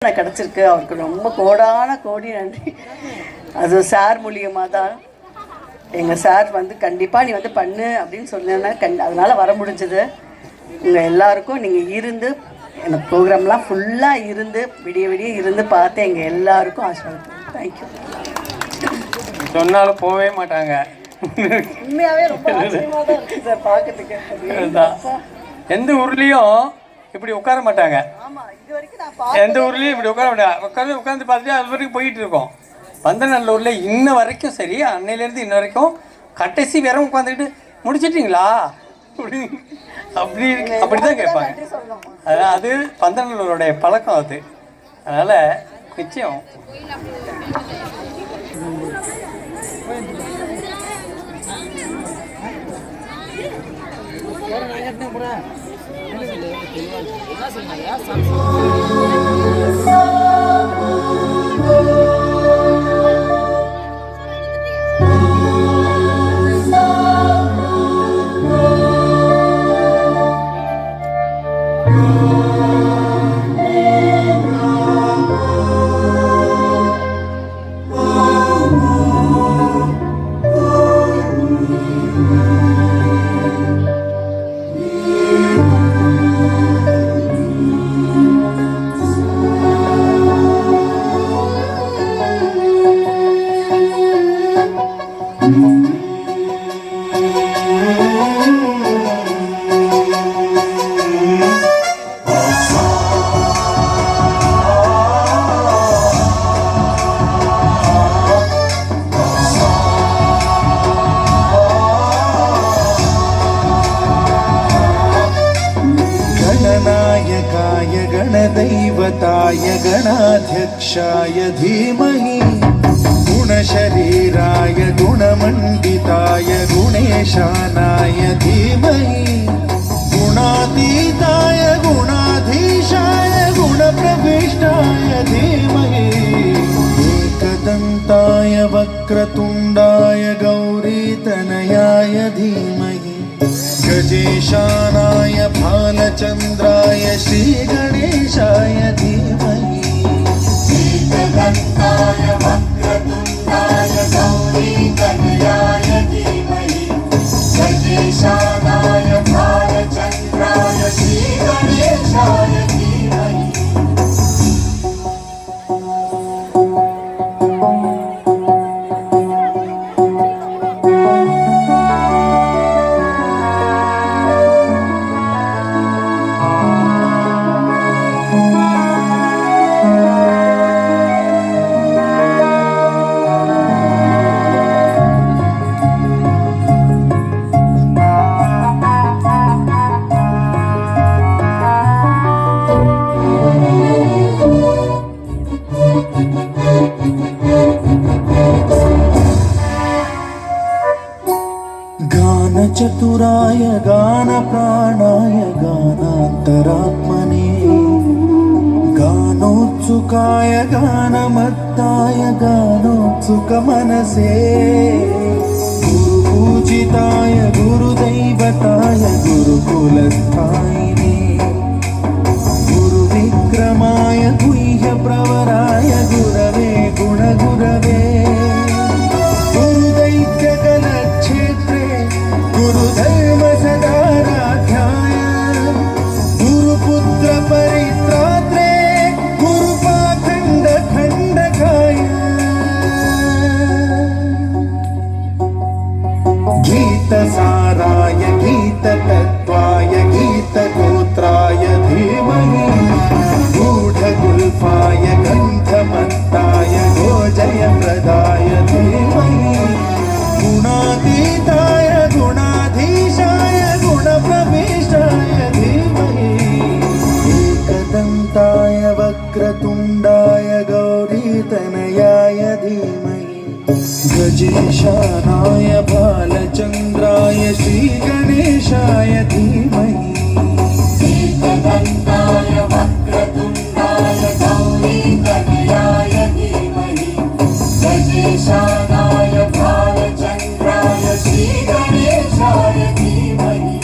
கிடச்சிருக்கு. அவருக்கு ரொம்ப கோடான கோடி நன்றி. அது சார் மூலியமாக தான் எங்கள் சார் வந்து கண்டிப்பாக நீ வந்து பண்ணு அப்படின்னு சொன்னேன்னா அதனால் வர முடிஞ்சது. உங்கள் எல்லாருக்கும் நீங்கள் இருந்து இந்த ப்ரோக்ராம்லாம் ஃபுல்லாக இருந்து விடிய விடிய இருந்து பார்த்து எங்கள் எல்லாருக்கும் ஆசீர்வாதம். தேங்க்யூ. சொன்னாலும் போகவே மாட்டாங்க. உண்மையாகவே ரொம்ப ஆச்சரியமாக தான் இருக்குது சார் பார்க்கறதுக்கு. எந்த ஊர்லேயும் இப்படி உட்கார மாட்டாங்க. எந்த ஊர்லேயும் இப்படி உட்கார மாட்டாங்க. உட்காந்து பார்த்துட்டு அது வரைக்கும் போயிட்டு இருக்கோம். பந்தநல்லூரில் இன்ன வரைக்கும் சரி, அன்னையிலேருந்து இன்ன வரைக்கும் கடைசி வேற உட்காந்துக்கிட்டு முடிச்சிட்டிங்களா அப்படி தான் கேட்பாங்க. அதனால் அது பந்தநல்லூருடைய பழக்கம் அது. அதனால் நிச்சயம் गणदैवताय गणाध्यक्षाय धीमहि गुणशरीराय गुणमण्डिताय गुणेशानाय धीमहि गुणातीताय गुणाधीशाय गुणप्रविष्टाय धीमहि एकदन्ताय वक्रतुण्डाय गौरीतनयाय धीमहि गजेशानाय भालचन्द्राय श्रीगणेशाय धीमहि एकदन्ताय वक्रतुण्डाय गौरीतनयाय धीमहि गजेशानाय भालचन्द्राय श्रीगणेशाय धीमहि. चतुराय गानप्राणाय गानान्तरात्मने गानोत्सुकाय गानमत्ताय गानोत्सुकमनसे गुरुपूजिताय गुरुदैवताय गुरुकुलस्थायिने गुरुविक्रमाय गुह्यप्रवराय गुरवे गुणगुरवे गुरुदैत्यकलक्षेत्रे गुरुधर्म सदाराध्याय गुरुपुत्र परित्रात्रे गुरुपाखण्ड खण्डकाय गीतसाराय गीततत्त्वाय गीतगोत्राय धीमहि गूढगुल्फाय गन्धमत्ताय गोजयप्रदाय धीमहि गुणातीताय गुणाधीशाय गुणप्रविष्टाय धीमहि एकदन्ताय वक्रतुण्डाय गौरीतनयाय धीमहि गजेशानाय भालचन्द्राय श्रीगणेशाय धीमहि एकदन्ताय वक्रतुण्डाय गौरीतनयाय धीमहि गजेशानाय भालचन्द्राय श्रीगणेशाय धीमहि.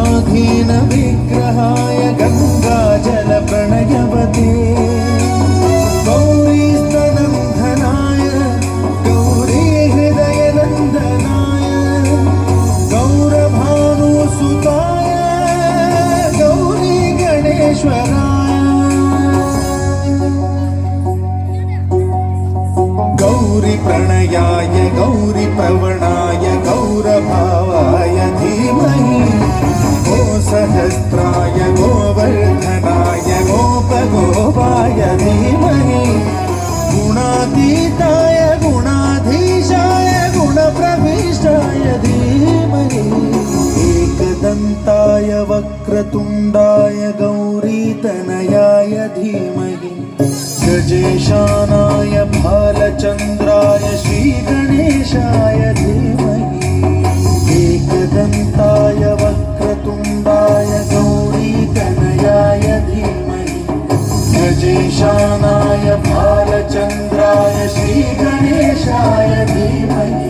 स्वाधीन विग्रहाय गङ्गाजलप्रणयवते गौरी स्तनन्दनाय गौरी हृदयनन्दनाय गौरभानुसुताय गौरी गणेश्वराय गौरी प्रणयाय गौरी प्रवणाय गौरभावाय धीमहि गो सहस्राय गोवर्धनाय गोपगोपाय धीमहि गुणातीताय गुणाधीशाय गुणप्रविष्टाय धीमहि एकदन्ताय वक्रतुण्डाय गौरीतनयाय धीमहि गजेशानाय भालचन्द्राय श्रीगणेशाय धीमहि एकदन्ताय वक्रतुण्डाय गौरीतनयाय धीमहि गजेशानाय भालचन्द्राय श्रीगणेशाय धीमहि